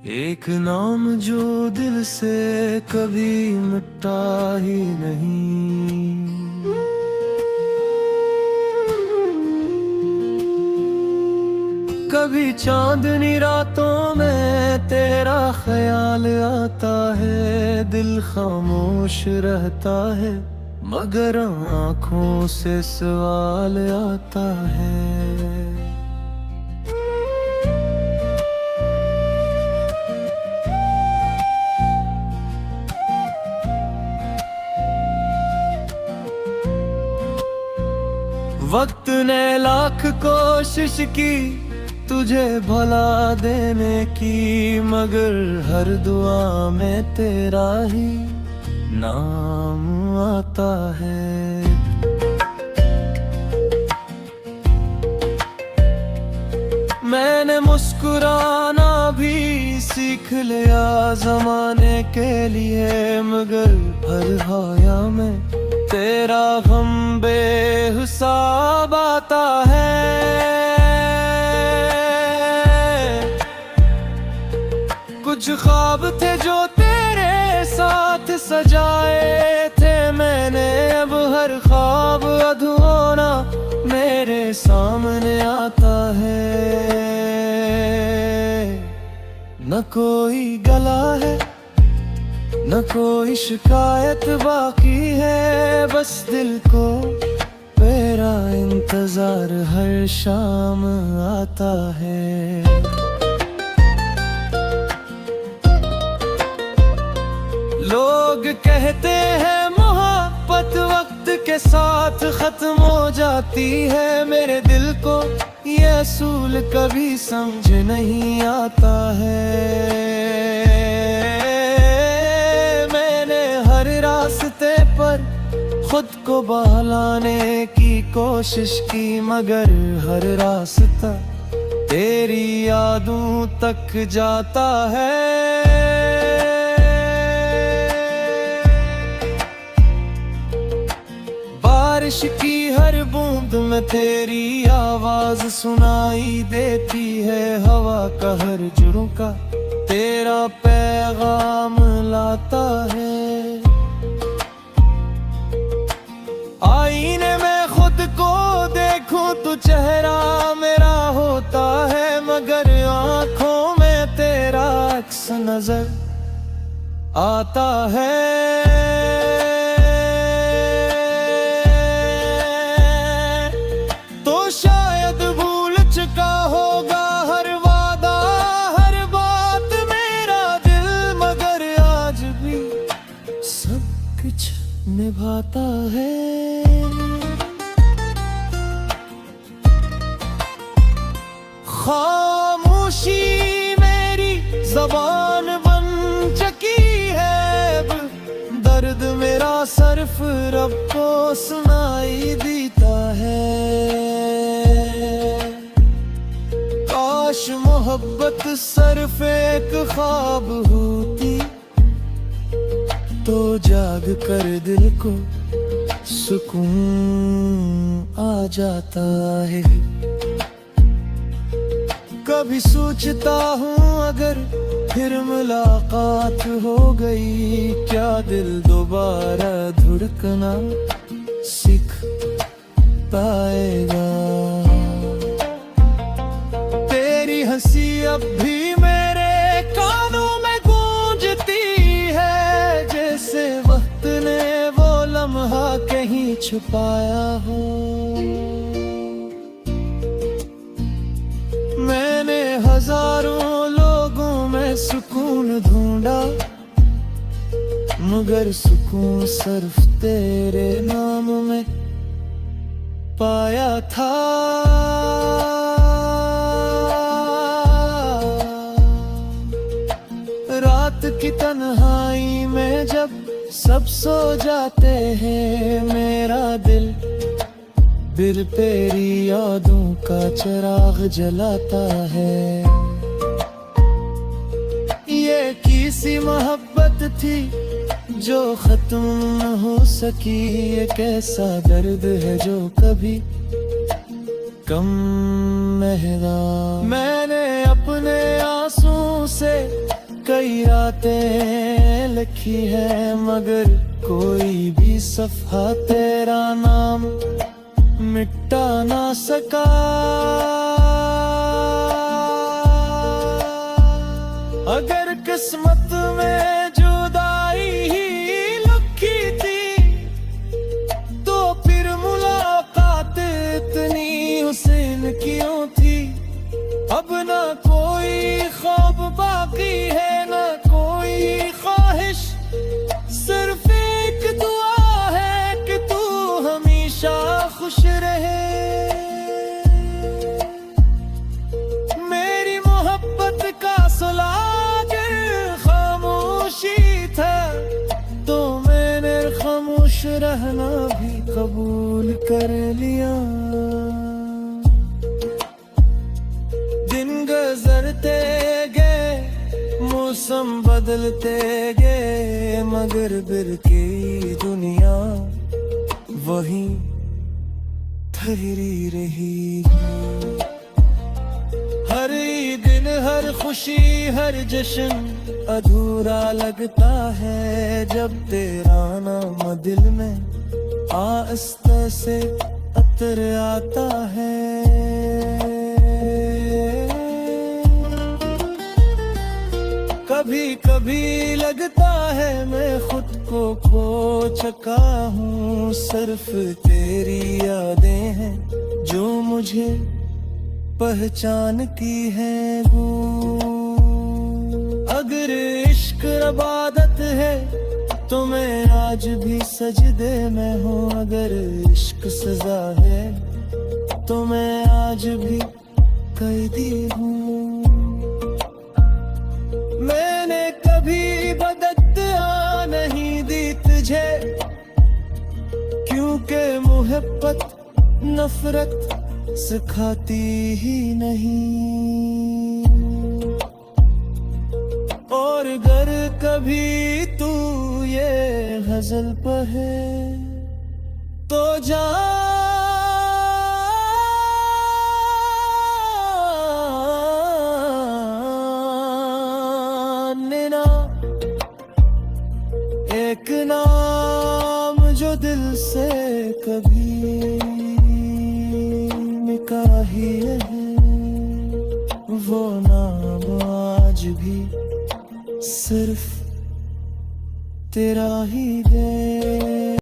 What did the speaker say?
एक नाम जो दिल से कभी मिटा ही नहीं। कभी चांदनी रातों में तेरा ख्याल आता है, दिल खामोश रहता है मगर आँखों से सवाल आता है। वक्त ने लाख कोशिश की तुझे भला देने की, मगर हर दुआ में तेरा ही नाम आता है। मैंने मुस्कुराना भी सीख लिया ज़माने के लिए, मगर हर हाया में तेरा गम बेहिसाब आता है। कुछ ख्वाब थे जो तेरे साथ सजाए थे मैंने, अब हर ख्वाब अधूरा मेरे सामने आता है। न कोई गला है न कोई शिकायत बाकी है, बस दिल को तेरा इंतजार हर शाम आता है। लोग कहते हैं मोहब्बत वक्त के साथ खत्म हो जाती है, मेरे दिल को ये असूल कभी समझ नहीं आता है। रास्ते पर खुद को बहलाने की कोशिश की, मगर हर रास्ता तेरी यादों तक जाता है। बारिश की हर बूंद में तेरी आवाज सुनाई देती है, हवा का हर झोंका तेरा पैगाम लाता है। आईने में खुद को देखूं तो चेहरा मेरा होता है, मगर आंखों में तेरा अक्स नजर आता है। तो शायद भूल चुका होगा हर वादा हर बात मेरा दिल, मगर आज भी सब कुछ निभाता है। खामोशी मेरी ज़बान बन चुकी है, अब दर्द मेरा सिर्फ रब को सुनाई देता है। काश मोहब्बत सिर्फ एक ख्वाब होती, तो जाग कर दिल को सुकून आ जाता है। कभी सोचता हूँ अगर फिर मुलाकात हो गई, क्या दिल दोबारा धड़कना सीख पाएगा। तेरी हंसी अब भी मेरे कानों में गूंजती है, जैसे वक्त ने वो लम्हा कहीं छुपाया हो। मैंने हजारों लोगों में सुकून ढूंढा, मगर सुकून सिर्फ तेरे नाम में पाया था। रात की तन्हाई में जब सब सो जाते हैं, मेरा दिल फिर तेरी यादों का चिराग जलाता है। ये किसी मोहब्बत थी जो खत्म न हो सकी, ये कैसा दर्द है जो कभी कम महंगा। मैंने अपने आंसू से बातें लिखी है, मगर कोई भी सफ़ा तेरा नाम मिटा ना सका। अगर किस्मत में जुदाई ही लिखी थी, तो फिर मुलाकात इतनी हुस्न क्यों थी। अब ना कोई ख्वाब बाकी है, ना कोई ख्वाहिश, सिर्फ एक दुआ है कि तू हमेशा खुश रहे। मेरी मोहब्बत का सुलागर खामोशी था, तो मैंने खामोश रहना भी कबूल कर लिया। दिन गुजरते गए, मौसम बदलते गए, मगर बिर की दुनिया वही ठहरी रही। हर दिन हर खुशी हर जश्न अधूरा लगता है, जब तेरा नाम दिल में आहिस्ते से अतर आता है। कभी कभी लगता है मैं खुद को खो चुका हूँ, सिर्फ तेरी यादें हैं जो मुझे पहचानती है। अगर इश्क इबादत है तो मैं आज भी सजदे में हूँ, अगर इश्क सजा है तो मैं आज भी कैदी हूँ। मैंने कभी बददुआ नहीं दी तुझे, क्योंकि मोहब्बत नफरत सिखाती ही नहीं। और अगर कभी तू ये गजल पढ़े तो जानना, एक नाम जो दिल से कभी निकाही है, वो नाम आज भी सिर्फ तेरा ही है।